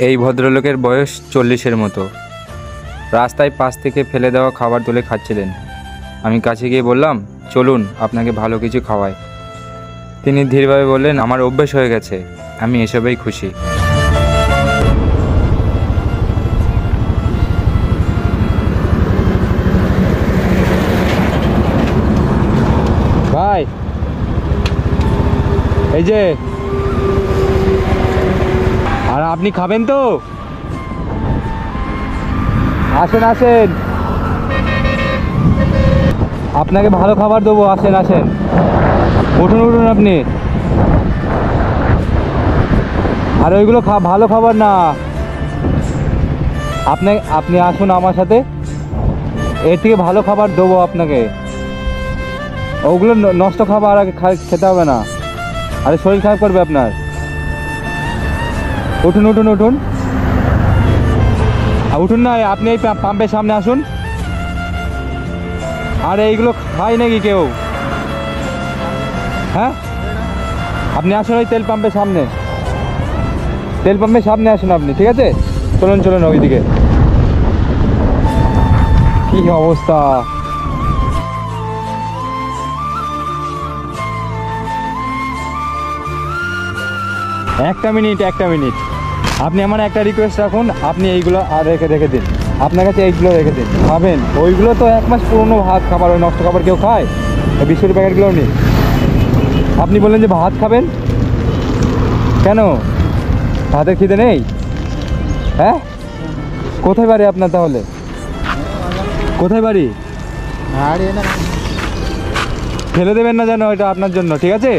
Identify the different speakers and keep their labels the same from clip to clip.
Speaker 1: এই ভদ্রলোকের বয়স 40-এর মতো। রাস্তায় পাশ থেকে ফেলে দেওয়া খাবার তুলে খাচ্ছিলেন। আমি কাছে গিয়ে বললাম, চলুন আপনাকে ভালো কিছু খাওয়াই। তিনি ধীরভাবে বললেন, আমার অভ্যেস হয়ে গেছে, আমি এসবেই খুশি। ভাই, এই যে, আর আপনি খাবেন তো? আসেন আসেন, আপনাকে ভালো খাবার দেবো, আসেন আসেন, উঠুন উঠুন আপনি। আর ওইগুলো ভালো খাবার না, আপনি আসুন আমার সাথে, এর থেকে ভালো খাবার দেবো আপনাকে। ওগুলো নষ্ট খাবার আগে খেতে হবে না, আরে শরীর খারাপ করবে আপনার। উঠুন উঠুন উঠুন, উঠুন না, আপনি এই পাম্পের সামনে আসুন। আর এইগুলো খায় নাকি কেউ? হ্যাঁ, আপনি আসুন ওই তেল পাম্পের সামনে, তেল পাম্পের সামনে আসুন আপনি, ঠিক আছে? চলুন চলুন ওইদিকে। কি অবস্থা! একটা মিনিট আপনি আমার একটা রিকোয়েস্ট রাখুন, আপনি এইগুলো আর রেখে দিন, আপনার কাছে এইগুলো রেখে দিন, খাবেন। ওইগুলো তো 1 মাস পুরনো ভাত খাবার, ওই নষ্ট খাবার কেউ খায়? ওই বিস্কুটের প্যাকেটগুলোও নেই। আপনি বললেন যে ভাত খাবেন, কেন ভাতের খিদে নেই? হ্যাঁ, কোথায় বাড়ি আপনার তাহলে? কোথায় বাড়ি? ফেলে দেবেন না যেন, এটা আপনার জন্য, ঠিক আছে?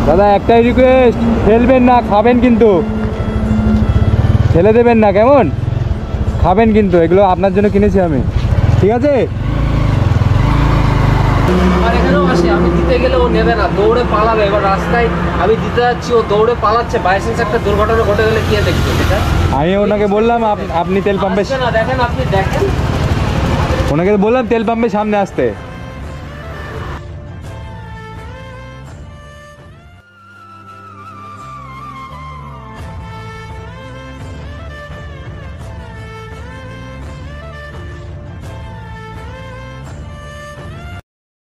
Speaker 1: দাদা একটাই রিকোয়েস্ট, ফেলবেন না, খাবেন কিন্তু, ফেলে দেবেন না, কেমন? খাবেন কিন্তু, এগুলো আপনার জন্য কিনেছি আমি, ঠিক আছে?
Speaker 2: আর এখানেও আসে, আমি দিতে গেলে ও নেবে না, দৌড়ে পালাবে। এবার রাস্তায় আমি দিতে যাচ্ছি, ও দৌড়ে পালাচ্ছে। বাইচান্স একটা দুর্ঘটনা ঘটে গেলে কি দেখবে এটা?
Speaker 1: আমি ওনাকে বললাম আপনি তেল পাম্পে,
Speaker 2: দেখেন, আপনি দেখেন,
Speaker 1: ওনাকে বললাম তেল পাম্পের সামনে আসতে।